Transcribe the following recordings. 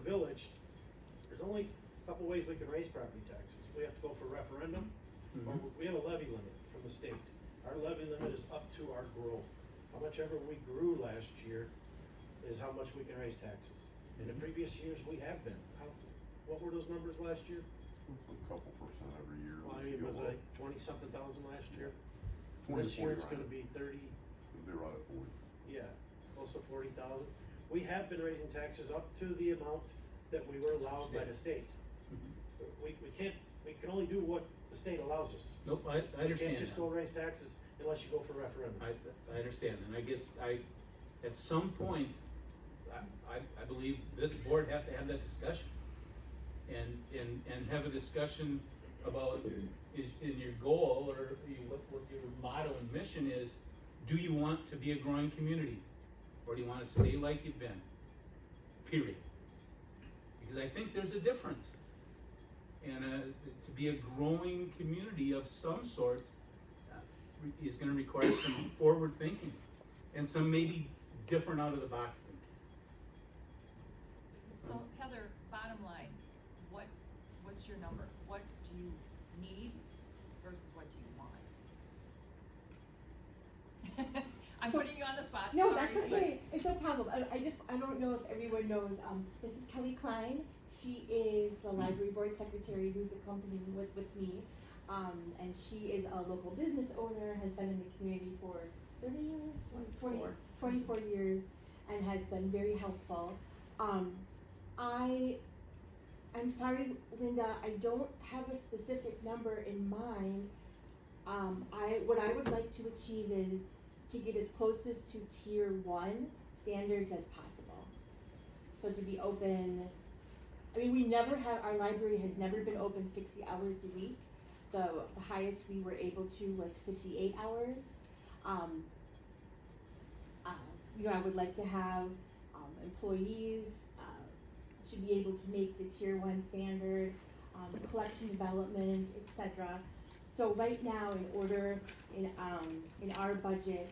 village, there's only a couple ways we can raise property taxes. We have to go for referendum, or we have a levy limit from the state. Our levy limit is up to our growth. How much ever we grew last year is how much we can raise taxes. In the previous years, we have been. What were those numbers last year? It's a couple percent every year. Well, I mean, it was like 20-something thousand last year. This year it's gonna be 30, They're right at 40. yeah, close to 40,000. We have been raising taxes up to the amount that we were allowed by the state. We can only do what the state allows us. Nope, I understand. You can't just that. go raise taxes unless you go for referendum. I understand, and I guess at some point, I believe this board has to have that discussion. And have a discussion about, in your goal, or what your motto and mission is, do you want to be a growing community? Or do you want to stay like you've been? Period. Because I think there's a difference. And to be a growing community of some sort is gonna require some forward thinking and some maybe different out of the box thinking. So Heather, bottom line, what's your number? What do you need versus what do you want? I'm So- putting you on the spot, No, sorry, that's but- okay. It's no problem. I don't know if everyone knows, this is Kelly Klein. She is the library board secretary who's accompanying with me. And she is a local business owner, has been in the community for 30 years, 24 years, and has been very helpful. I'm sorry, Linda, I don't have a specific number in mind. What I would like to achieve is to get as closest to tier 1 standards as possible. So to be open, I mean, our library has never been open 60 hours a week. The highest we were able to was 58 hours. I would like to have employees should be able to make the tier 1 standard, collection development, etc. So right now, in our budget,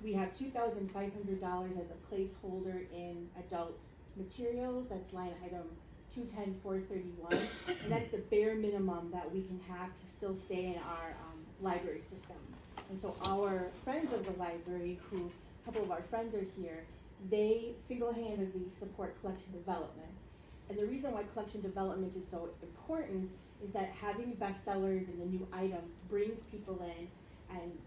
we have $2,500 as a placeholder in adult materials. That's line item 210-431, and that's the bare minimum that we can have to still stay in our library system. And so our friends of the library, a couple of our friends are here, they single-handedly support collection development. And the reason why collection development is so important is that having bestsellers and the new items brings people in, and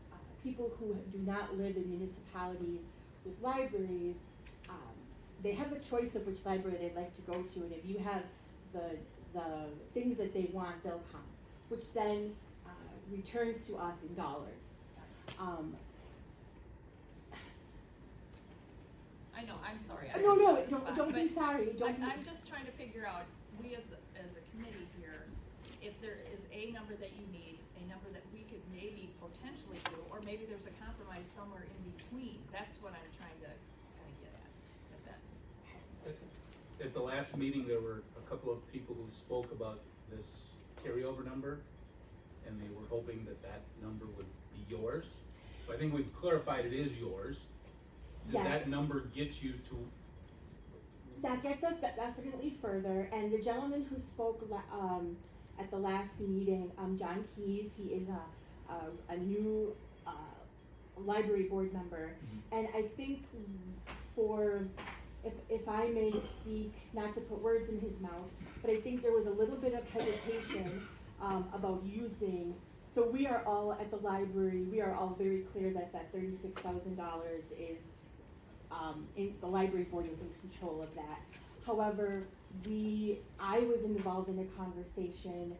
people who do not live in municipalities with libraries, they have a choice of which library they'd like to go to, and if you have the things that they want, they'll come, which then returns to us in dollars. I know, I'm sorry. No, put you on the spot, don't be but sorry. I'm just trying to figure out, we as a committee here, if there is a number that you need, a number that we could maybe potentially do, or maybe there's a compromise somewhere in between. That's what I'm trying to kind of get at. But that's, At the last meeting, there were a couple of people who spoke about this carryover number, and they were hoping that number would be yours. So I think we've clarified it is yours. Does Yes. that number get you to? That gets us definitely further, and the gentleman who spoke at the last meeting, John Keys, he is a new library board member, and I think if I may speak, not to put words in his mouth, but I think there was a little bit of hesitation about using. So we are all at the library. We are all very clear that $36,000 is. The library board is in control of that. However, I was involved in a conversation,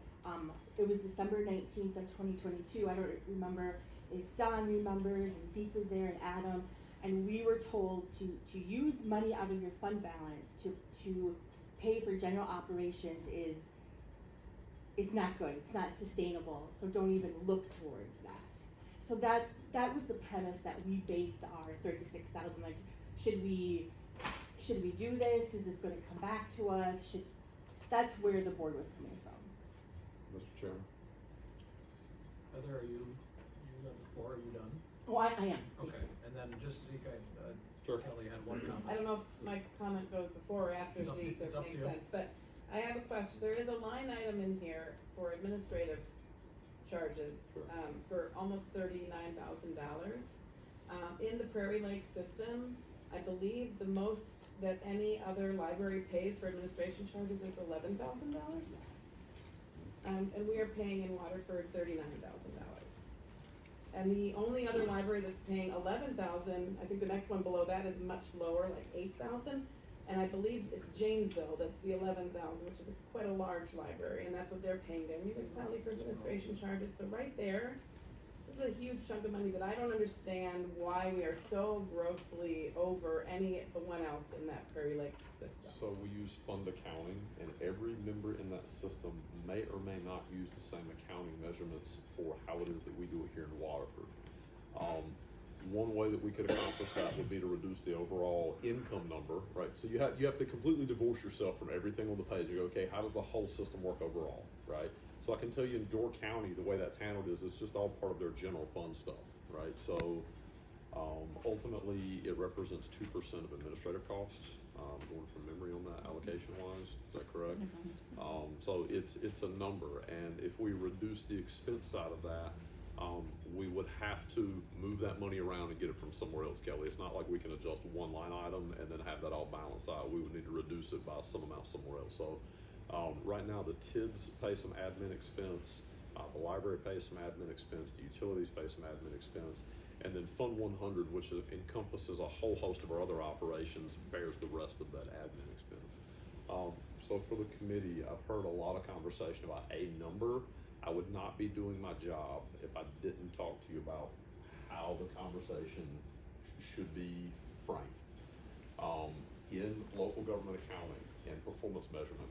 it was December 19th of 2022, I don't remember if Don remembers, and Zeke was there, and Adam, and we were told to use money out of your fund balance to pay for general operations is not good, it's not sustainable, so don't even look towards that. So that was the premise that we based our 36,000, like, should we do this? Is this gonna come back to us? That's where the board was coming from. Mr. Chairman? Heather, are you on the floor, are you done? Oh, I am. Okay, and then just, Sure. Kelly had one comment. I don't know if my comment goes before or after It's up to- Z, so it's it up to makes you. sense, but I have a question, there is a line item in here for administrative charges, Sure. For almost $39,000. In the Prairie Lake system, I believe the most that any other library pays for administration charges is $11,000. And we are paying in Waterford $39,000. And the only other library that's paying 11,000, I think the next one below that is much lower, like 8,000. And I believe it's Janesville, that's the 11,000, which is quite a large library, and that's what they're paying their municipality for administration charges. So right there, this is a huge chunk of money that I don't understand why we are so grossly over anyone else in that Prairie Lake system. So we use fund accounting, and every member in that system may or may not use the same accounting measurements for how it is that we do it here in Waterford. One way that we could accomplish that would be to reduce the overall income number, right? So you have to completely divorce yourself from everything on the page. You go, okay, how does the whole system work overall, right? So I can tell you in Door County, the way that's handled is it's just all part of their general fund stuff, right? So ultimately, it represents 2% of administrative costs, going from memory on that allocation wise. Is that correct? So it's a number, and if we reduce the expense side of that, we would have to move that money around and get it from somewhere else, Kelly. It's not like we can adjust one line item and then have that all balanced out. We would need to reduce it by some amount somewhere else. So right now, the TIDS pay some admin expense, the library pays some admin expense, the utilities pay some admin expense, and then Fund 100, which encompasses a whole host of our other operations, bears the rest of that admin expense. So for the committee, I've heard a lot of conversation about a number. I would not be doing my job if I didn't talk to you about how the conversation should be framed. In local government accounting and performance measurement,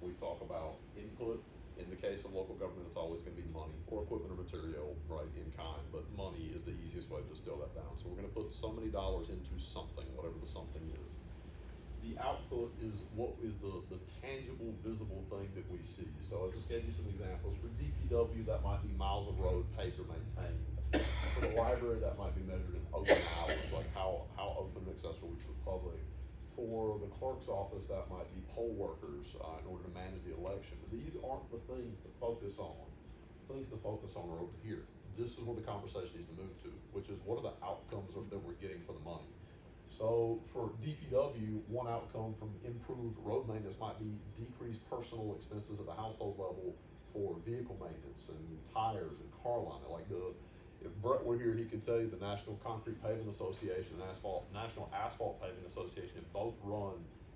we talk about input. In the case of local government, it's always going to be money or equipment or material, right, in kind, but money is the easiest way to distill that down. So we're going to put so many dollars into something, whatever the something is. The output is what is the tangible, visible thing that we see. So I just gave you some examples. For DPW, that might be miles of road paved or maintained. For the library, that might be measured in open hours, like how open and accessible to the public. For the clerk's office, that might be poll workers in order to manage the election. These aren't the things to focus on. The things to focus on are over here. This is where the conversation needs to move to, which is what are the outcomes that we're getting for the money. So for DPW, one outcome from improved road maintenance might be decreased personal expenses at the household level for vehicle maintenance and tires and car line. If Brett were here, he could tell you the National Concrete Paving Association and National Asphalt Paving Association both run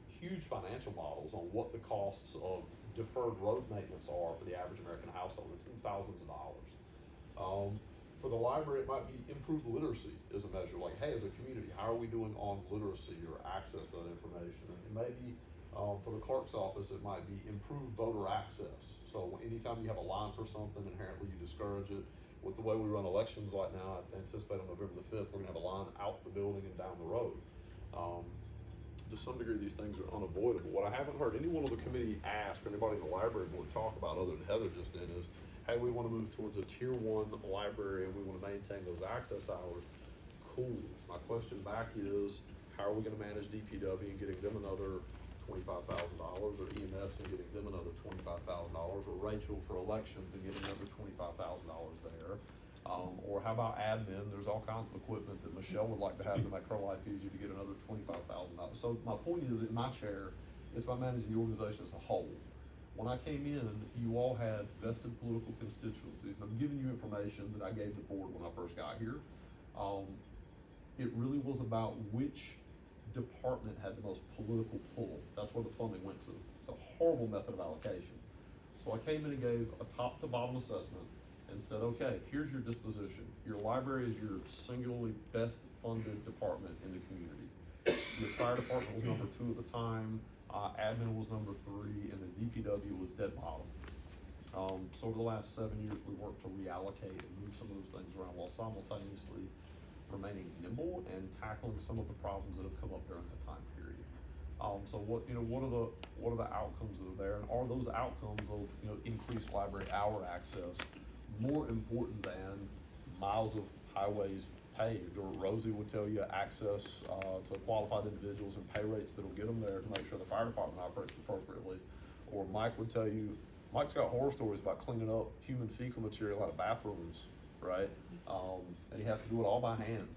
huge financial models on what the costs of deferred road maintenance are for the average American household. It's in thousands of dollars. For the library, it might be improved literacy as a measure, like, hey, as a community, how are we doing on literacy or access to that information? And maybe for the clerk's office, it might be improved voter access. So anytime you have a line for something, inherently you discourage it. With the way we run elections right now, I anticipate on November the 5th, we're gonna have a line out the building and down the road. To some degree, these things are unavoidable. What I haven't heard anyone on the committee ask, or anybody in the library board talk about, other than Heather just did, is, hey, we want to move towards a tier 1 library and we want to maintain those access hours. Cool. My question back is, how are we going to manage DPW and getting them another $25,000, or EMS and getting them another $25,000, or Rachel for elections and getting another $25,000 there? Or how about admin? There's all kinds of equipment that Michelle would like to have to make her life easier to get another $25,000. So my point is, in my chair, it's by managing the organization as a whole. When I came in, you all had vested political constituencies, and I'm giving you information that I gave the board when I first got here. It really was about which department had the most political pull. That's where the funding went to. It's a horrible method of allocation. So I came in and gave a top to bottom assessment and said, okay, here's your disposition. Your library is your singularly best funded department in the community. Your fire department was number 2 at the time. Admin was number 3, and the DPW was dead bottom. So over the last 7 years, we worked to reallocate and move some of those things around while simultaneously remaining nimble and tackling some of the problems that have come up during that time period. So what are the outcomes that are there, and are those outcomes of increased library hour access more important than miles of highways hey, Rosie would tell you access, to qualified individuals and pay rates that'll get them there to make sure the fire department operates appropriately. Or Mike would tell you, Mike's got horror stories about cleaning up human fecal material out of bathrooms, right? And he has to do it all by hand.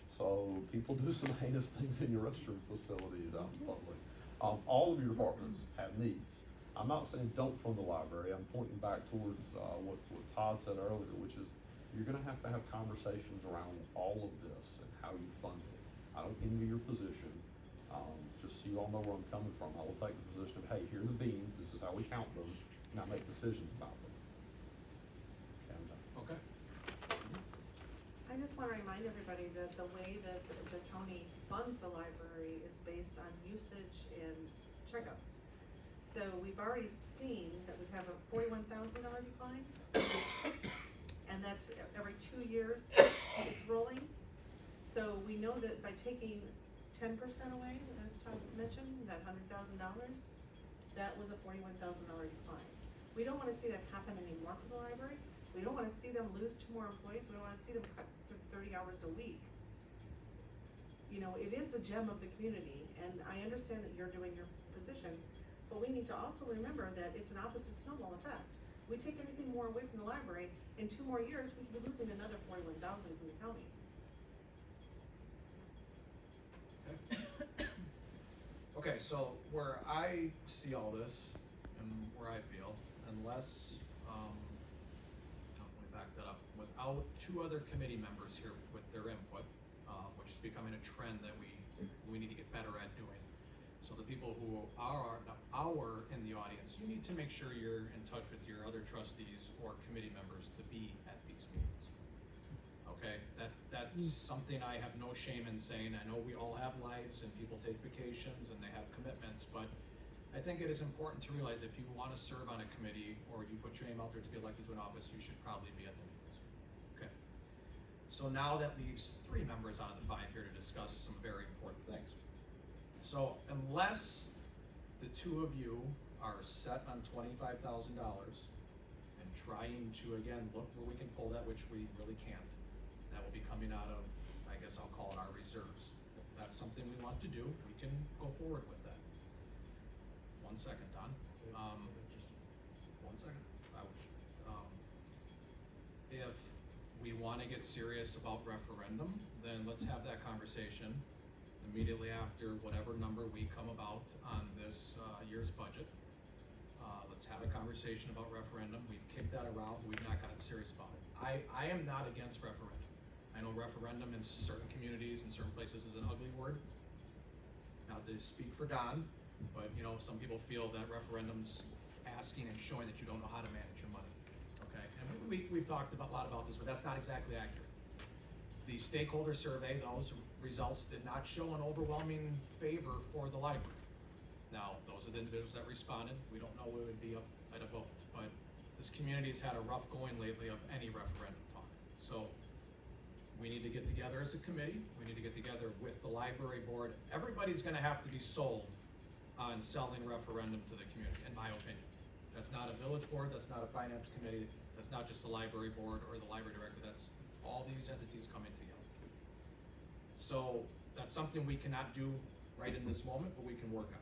So people do some heinous things in your restroom facilities out in public. All of your departments have needs. I'm not saying don't fund the library, I'm pointing back towards, what Todd said earlier, which is, you're gonna have to have conversations around all of this and how you fund it. I don't envy your position, just so you all know where I'm coming from. I will take the position of, hey, here are the beans, this is how we count them, not make decisions about them. Okay, I'm done. Okay. I just wanna remind everybody that the way that the county funds the library is based on usage and checkouts. So we've already seen that we have a $41,000 decline, and that's every 2 years it's rolling. So we know that by taking 10% away, as Todd mentioned, that $100,000, that was a $41,000 decline. We don't wanna see that happen anymore for the library. We don't wanna see them lose 2 more employees. We don't wanna see them cut 30 hours a week. You know, it is the gem of the community, and I understand that you're doing your position, but we need to also remember that it's an opposite snowball effect. We take anything more away from the library, in 2 more years, we could be losing another 41,000 from the county. Okay, so where I see all this and where I feel, unless, let me back that up, without 2 other committee members here with their input, which is becoming a trend that we need to get better at doing. So the people who are in the audience, you need to make sure you're in touch with your other trustees or committee members to be at these meetings. Okay, that's something I have no shame in saying. I know we all have lives and people take vacations and they have commitments, but I think it is important to realize if you want to serve on a committee or you put your name out there to be elected to an office, you should probably be at the meetings. Okay. So now that leaves 3 members out of the 5 here to discuss some very important things. So unless the 2 of you are set on $25,000 and trying to, again, look where we can pull that, which we really can't, that will be coming out of, I guess I'll call it our reserves. If that's something we want to do, we can go forward with that. 1 second, Don. 1 second. If we want to get serious about referendum, then let's have that conversation immediately after whatever number we come about on this year's budget. Let's have a conversation about referendum. We've kicked that around. We've not gotten serious about it. I am not against referendum. I know referendum in certain communities and certain places is an ugly word. Not to speak for Don, but you know, some people feel that referendum's asking and showing that you don't know how to manage your money. Okay, and we've talked a lot about this, but that's not exactly accurate. The stakeholder survey, those results did not show an overwhelming favor for the library. Now, those are the individuals that responded. We don't know what would be up at a vote, but this community has had a rough going lately of any referendum talk. So we need to get together as a committee. We need to get together with the library board. Everybody's gonna have to be sold on selling referendum to the community, in my opinion. That's not a village board, that's not a finance committee, that's not just the library board or the library director, that's all these entities coming together. So that's something we cannot do right in this moment, but we can work on.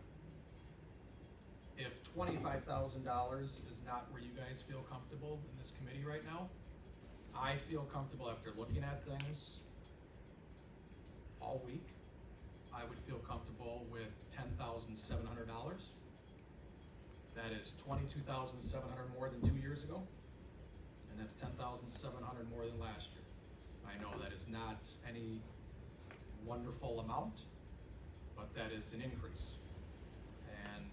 If $25,000 is not where you guys feel comfortable in this committee right now, I feel comfortable after looking at things all week. I would feel comfortable with $10,700. That is $22,700 more than 2 years ago, and that's $10,700 more than last year. I know that is not any wonderful amount, but that is an increase. And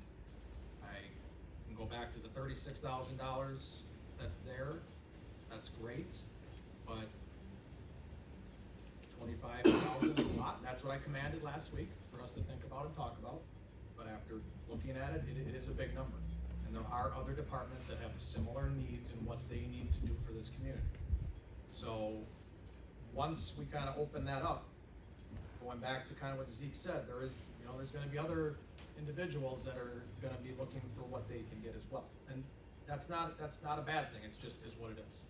I can go back to the $36,000 that's there. That's great, but 25,000 is a lot. That's what I commanded last week for us to think about and talk about. But after looking at it, it is a big number. And there are other departments that have similar needs and what they need to do for this community. So once we kind of open that up, going back to kind of what Zeke said, there's going to be other individuals that are going to be looking for what they can get as well. And that's not a bad thing. It's just is what it is.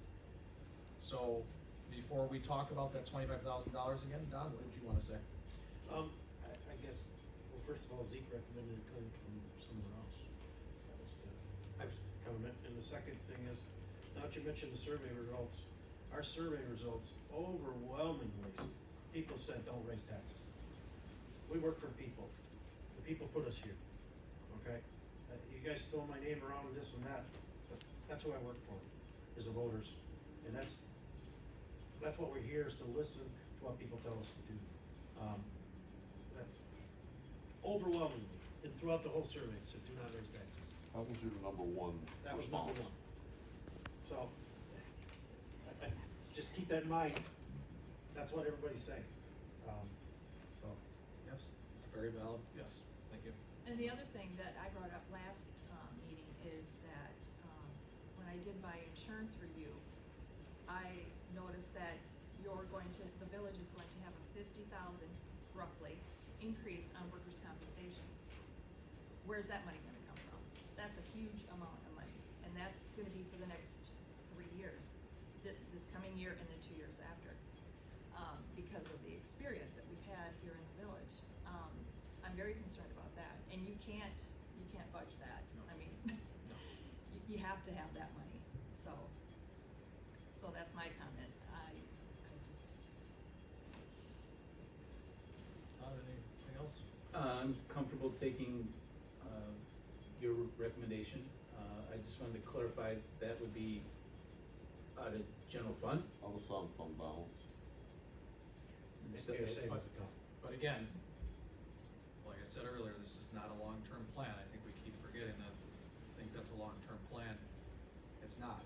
So before we talk about that $25,000 again, Don, what did you wanna say? I guess, well, first of all, Zeke recommended it come from somewhere else. That was the first comment, and the second thing is, now that you mentioned the survey results, our survey results overwhelmingly, people said don't raise taxes. We work for people, the people put us here, okay? You guys throw my name around and this and that, but that's who I work for, is the voters, and that's what we're here, is to listen to what people tell us to do. That overwhelmingly, and throughout the whole survey, it said do not raise taxes. That was your number one That was number response. one. So, just keep that in mind, that's what everybody's saying. So, Yes, it's very valid, yes, thank you. And the other thing that I brought up last, meeting is that, when I did my insurance review, I noticed that the village is going to have a 50,000 roughly increase on workers' compensation. Where's that money gonna come from? That's a huge amount of money, and that's gonna be for the next 3 years, this coming year and the 2 years after. Because of the experience that we've had here in the village. I'm very concerned about that, and you can't budge that. No. I mean, No. you have to have that money, so that's my comment. I just. Anything else? I'm comfortable taking, your recommendation. I just wanted to clarify, that would be out of general fund? Unassigned fund balance. it's your savings account. But again, like I said earlier, this is not a long-term plan. I think we keep forgetting that. I think that's a long-term plan. It's not.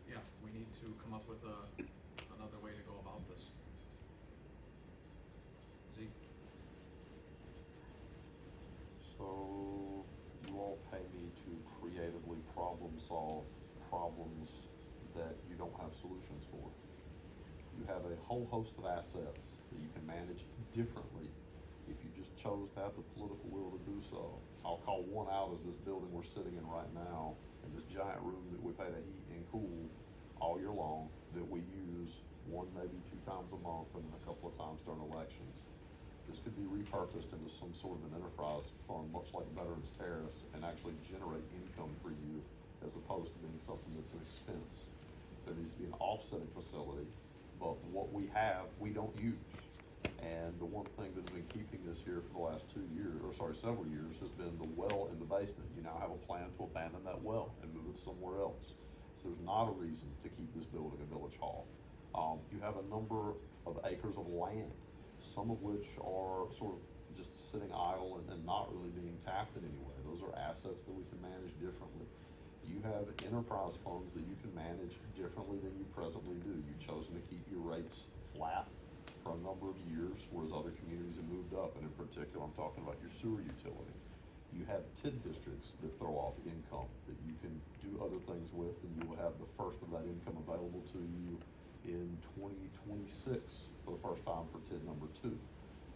Yeah, we need to come up with another way to go about this. Zeke? So, you all pay me to creatively problem solve problems that you don't have solutions for. You have a whole host of assets that you can manage differently if you just chose to have the political will to do so. I'll call one out as this building we're sitting in right now, in this giant room that we pay to heat and cool all year long, that we use one, maybe 2 times a month and a couple of times during elections. This could be repurposed into some sort of an enterprise fund, much like Veterans Terrace, and actually generate income for you as opposed to being something that's an expense. There needs to be an offsetting facility, but what we have, we don't use. And the one thing that's been keeping this here for the last several years, has been the well in the basement. You now have a plan to abandon that well and move it somewhere else. So there's not a reason to keep this building a village hall. You have a number of acres of land, some of which are sort of just sitting idle and not really being tapped in any way. Those are assets that we can manage differently. You have enterprise funds that you can manage differently than you presently do. You've chosen to keep your rates flat for a number of years, whereas other communities have moved up, and in particular, I'm talking about your sewer utility. You have TID districts that throw off income that you can do other things with, and you will have the first of that income available to you in 2026 for the first time for TID number 2.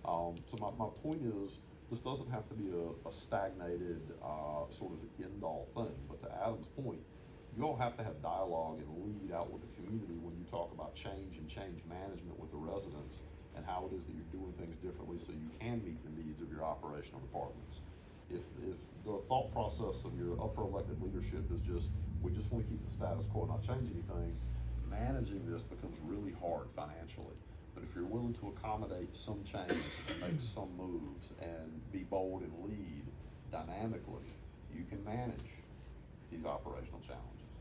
So my point is, this doesn't have to be a stagnated sort of end-all thing, but to Adam's point, you all have to have dialogue and lead out with the community when you talk about change and change management with the residents and how it is that you're doing things differently so you can meet the needs of your operational departments. If the thought process of your upper elected leadership is we just want to keep the status quo and not change anything, managing this becomes really hard financially. But if you're willing to accommodate some change and make some moves and be bold and lead dynamically, you can manage these operational challenges.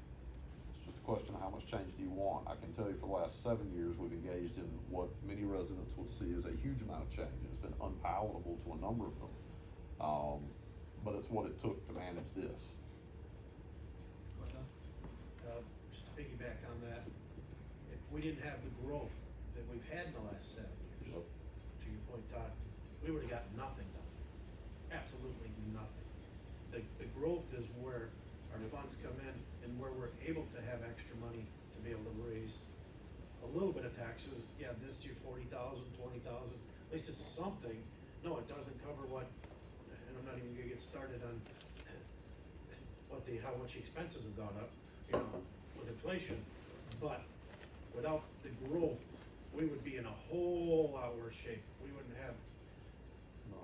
It's just a question of how much change do you want. I can tell you for the last 7 years, we've engaged in what many residents would see as a huge amount of change. It's been unpalatable to a number of them. But it's what it took to manage this. Just to piggyback on that, if we didn't have the growth that we've had in the last 7 years, to your point, Todd, we would've got nothing done. Absolutely nothing. The growth is where our funds come in and where we're able to have extra money to be able to raise a little bit of taxes. Yeah, this year 40,000, 20,000, at least it's something. No, it doesn't cover what, and I'm not even gonna get started on how much expenses have gone up. You know, with inflation, but without the growth, we would be in a whole lot worse shape. We wouldn't have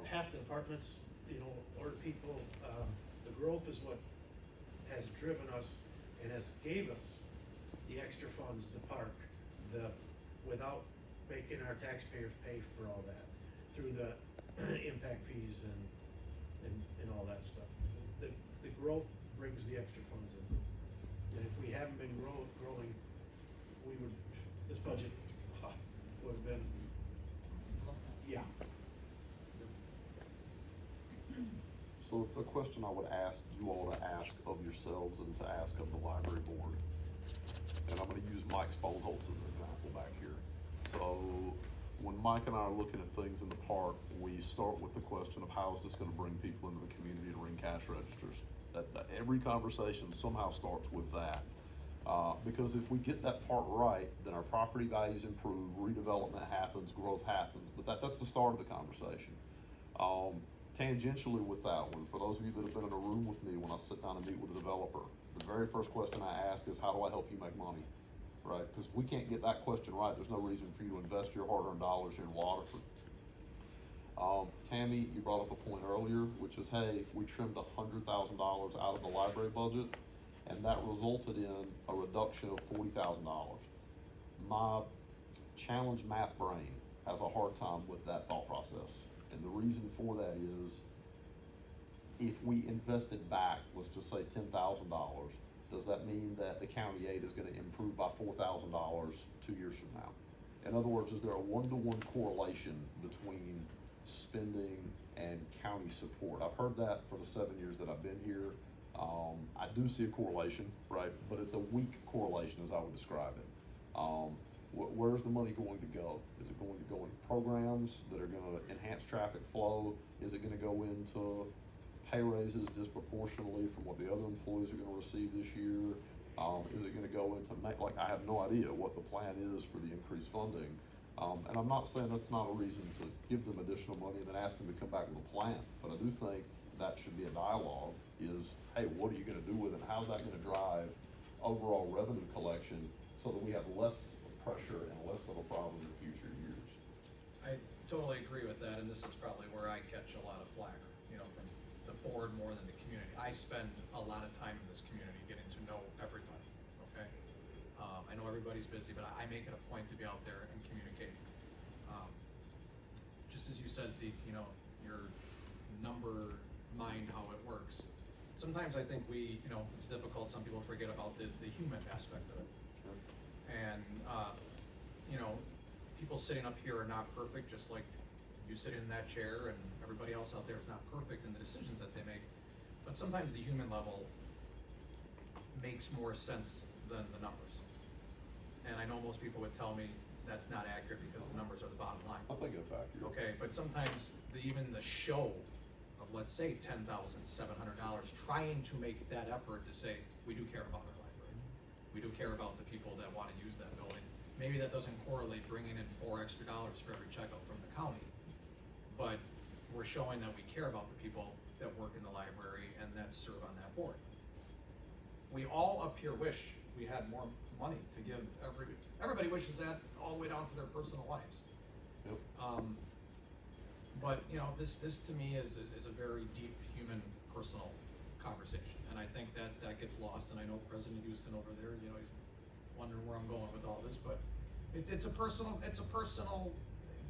half the apartments, you know, or people, the growth is what has driven us and has gave us the extra funds, the park, without making our taxpayers pay for all that, through the impact fees and all that stuff. The growth brings the extra funds in. And if we haven't been growing, this budget would have been, yeah. So the question I would ask you all to ask of yourselves and to ask of the library board, and I'm gonna use Mike Spolholz as an example back here. So when Mike and I are looking at things in the park, we start with the question of how is this gonna bring people into the community to ring cash registers? That every conversation somehow starts with that. Because if we get that part right, then our property values improve, redevelopment happens, growth happens, but that's the start of the conversation. Tangentially with that one, for those of you that have been in a room with me when I sit down and meet with a developer, the very first question I ask is, how do I help you make money? Right? Because if we can't get that question right, there's no reason for you to invest your hard-earned dollars here in Waterford. Tammy, you brought up a point earlier, which is, hey, if we trimmed $100,000 out of the library budget, and that resulted in a reduction of $40,000. My challenged math brain has a hard time with that thought process. And the reason for that is, if we invested back, let's just say $10,000, does that mean that the county aid is gonna improve by $4,000 2 years from now? In other words, is there a one-to-one correlation between spending and county support? I've heard that for the 7 years that I've been here. I do see a correlation, right? But it's a weak correlation, as I would describe it. Where's the money going to go? Is it going to go into programs that are gonna enhance traffic flow? Is it gonna go into pay raises disproportionately from what the other employees are gonna receive this year? Is it gonna go into, I have no idea what the plan is for the increased funding. And I'm not saying that's not a reason to give them additional money and then ask them to come back with a plan, but I do think that should be a dialogue is, hey, what are you gonna do with it? And how's that gonna drive overall revenue collection so that we have less pressure and less of a problem in future years? I totally agree with that, and this is probably where I catch a lot of flack, you know, from the board more than the community. I spend a lot of time in this community getting to know everybody, okay? I know everybody's busy, but I make it a point to be out there and communicate. Just as you said, Zeke, you know, your number mind, how it works. Sometimes I think you know, it's difficult, some people forget about the human aspect of it. Sure. And, you know, people sitting up here are not perfect, just like you sitting in that chair, and everybody else out there is not perfect in the decisions that they make. But sometimes the human level makes more sense than the numbers. And I know most people would tell me that's not accurate because the numbers are the bottom line. I think it's accurate. Okay, but sometimes even the show of, let's say, $10,700, trying to make that effort to say, we do care about our library. We do care about the people that wanna use that building. Maybe that doesn't correlate bringing in $4 extra for every checkout from the county, but we're showing that we care about the people that work in the library and that serve on that board. We all up here wish we had more money to give everybody wishes that all the way down to their personal lives. Yep. But you know, this to me is a very deep human personal conversation, and I think that gets lost. And I know President Houston over there, you know, he's wondering where I'm going with all this, but it's a personal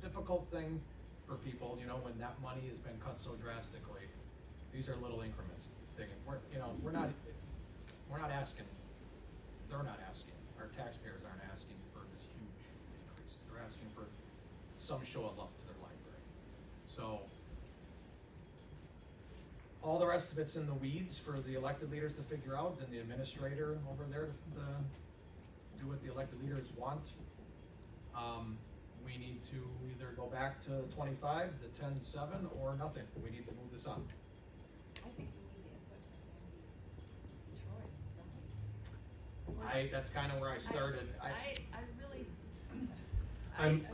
difficult thing for people, you know, when that money has been cut so drastically. These are little increments. We're not asking. They're not asking. Our taxpayers aren't asking for this huge increase. They're asking for some show of love to their library. So all the rest of it's in the weeds for the elected leaders to figure out, and the administrator over there to do what the elected leaders want. We need to either go back to 25, the 10-7, or nothing. We need to move this on. I think we need the input from Troy, don't we? That's kind of where I started. I really, I'm-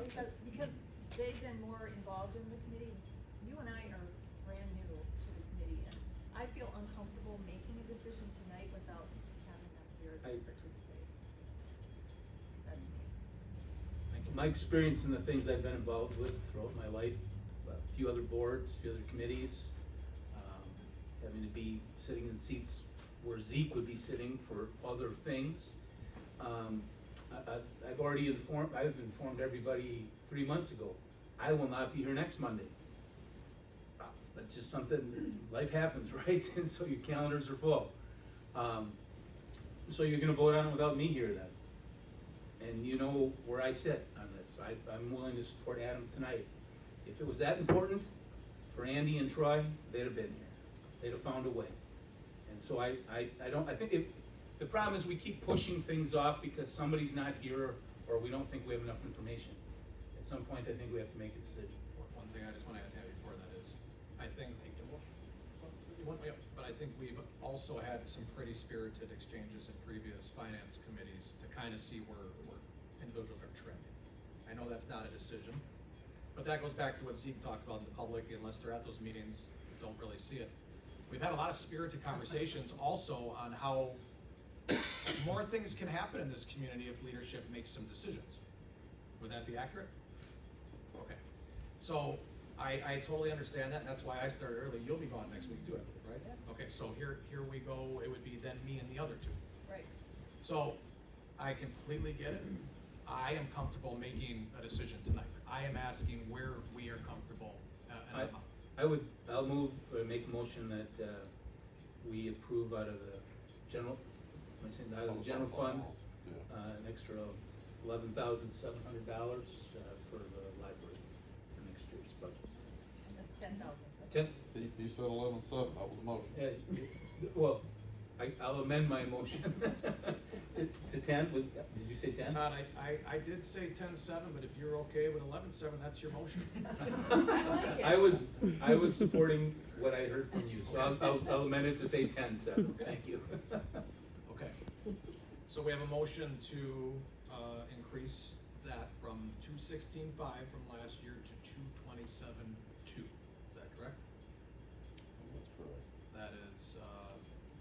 because they've been more involved in the committee. You and I are brand new to the committee, and I feel uncomfortable making a decision tonight without having them here to participate. my experience in the things I've been involved with throughout my life, a few other boards, a few other committees, having to be sitting in seats where Zeke would be sitting for other things. I've informed everybody 3 months ago, I will not be here next Monday. That's just something, life happens, right? And so your calendars are full. So you're gonna vote on it without me here then? And you know where I sit on this. I'm willing to support Adam tonight. If it was that important for Andy and Troy, they'd have been here. They'd have found a way. And so I think the problem is we keep pushing things off because somebody's not here or we don't think we have enough information. At some point, I think we have to make a decision. One thing I just wanna add before that is, I think, but I think we've also had some pretty spirited exchanges in previous finance committees to kind of see where individuals are trending. I know that's not a decision, but that goes back to what Zeke talked about in the public, unless they're at those meetings, don't really see it. We've had a lot of spirited conversations also on how more things can happen in this community if leadership makes some decisions. Would that be accurate? Okay, so I totally understand that, and that's why I started early. You'll be gone next week too, I believe, right? Okay, so here we go. It would be then me and the other two. Right. So I completely get it. I am comfortable making a decision tonight. I am asking where we are comfortable. I'll move, or make a motion that, we approve out of the general, out of the general fund, Yeah. an extra $11,700, for the library for next year's budget. That's 10,000. He said 11.7, that was the motion. Well, I'll amend my motion to 10, did you say 10? Todd, I did say 10-7, but if you're okay with 11-7, that's your motion. I was supporting what I heard from you, so I'll amend it to say 10-7, thank you. Okay. So we have a motion to increase that from 216.5 from last year to 227.2. Is that correct? That's correct. That is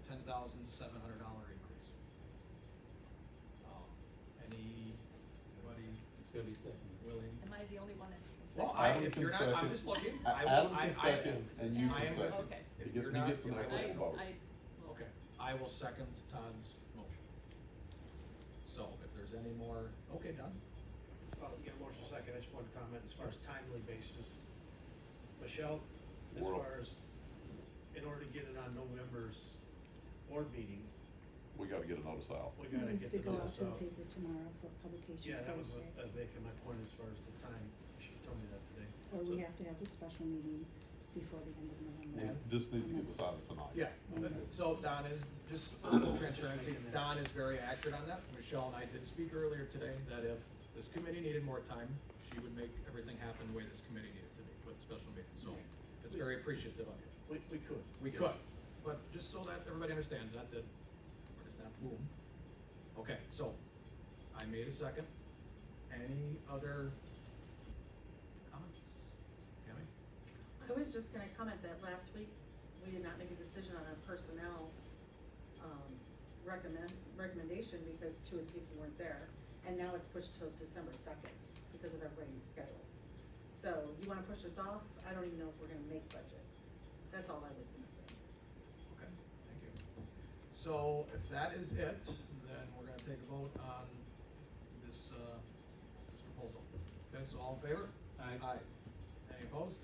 $10,700 increase. Anybody It's gonna be second. willing? Am I the only one that's? Well, Adam if can you're not, second. I'm just looking. Adam can second, and you I can am- second. Okay. If He you're gets not, an I equitable vote. Okay, I will second Todd's motion. So if there's any more, okay, done? Well, get a motion second, I just want to comment as far as timely basis. Michelle, as Well- far as, in order to get it on November's board meeting, We gotta get a notice out. we It gotta needs get to the go out notice to the out. paper tomorrow for publication Yeah, that was Thursday. making my point as far as the time, she told me that today. Or So- we have to have a special meeting before the end of November. This needs to get decided tonight. Yeah, so Don is, just for full transparency, Don is very accurate on that. Michelle and I did speak earlier today that if this committee needed more time, she would make everything happen the way this committee needed to be with a special meeting. So it's very appreciative of you. We could. We could, but just so that everybody understands that, where does that boom? Okay, so I made a second. Any other comments? Tammy? I was just gonna comment that last week, we did not make a decision on a personnel, recommendation because two of the people weren't there. And now it's pushed till December 2nd because of everybody's schedules. So you wanna push this off? I don't even know if we're gonna make budget. That's all I was gonna say. Okay, thank you. So if that is it, then we're gonna take a vote on this proposal. Okay, so all in favor? Aye. Aye. Any opposed?